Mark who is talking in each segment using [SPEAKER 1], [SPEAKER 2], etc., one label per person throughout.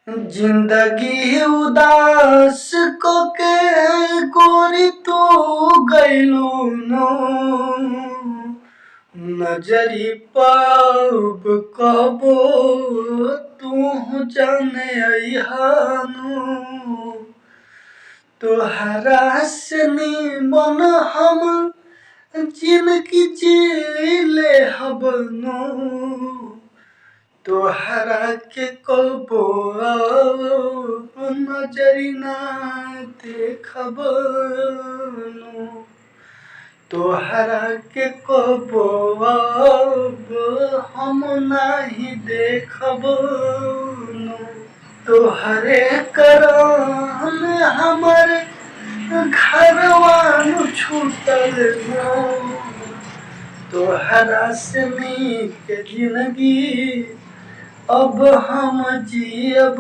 [SPEAKER 1] जिंदगी उदास को के गोरी तू गैलू नो नजरी पाब कबो तू जाने अहानो तोहरा से निमन हम जिनकी जीले हबनो तोहरा के कबो नजरी ना देखबनो तोहरा के कबो हम नहीं देखबनो तोहरे करन हमर घरवान छूटल नो तोहरा से नीक जिंदगी अब हम जियब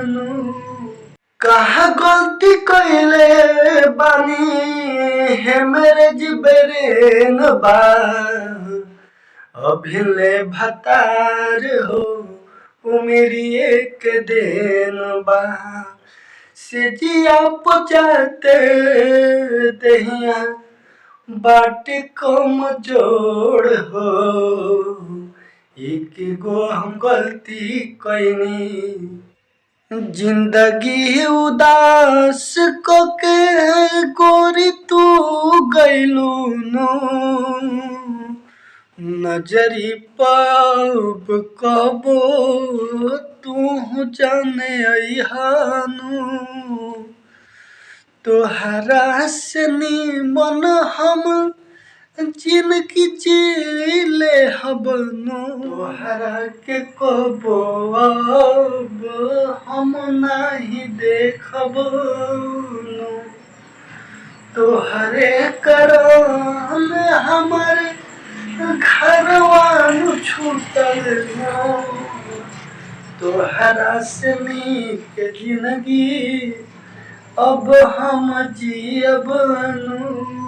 [SPEAKER 1] नु कहा गलती कैले बानी है मेरे जिबरेन बा अभिले भतार हो उमेरी एक दिन बा से जिया पचाते दहिया बाट कम जोड़ हो एक गो हम गलती कैनी जिंदगी उदास को के गोरी तू गैलू नो नजरी पाब कबो तू जाने अहानो तोहरा से निमन हम जिनकी जीले हबनो तोहरा के कबो हम नहीं देखबनो तोहरे करन हमर घरवान छूटल नो तोहरा से नीक जिंदगी अब हम जियब नु।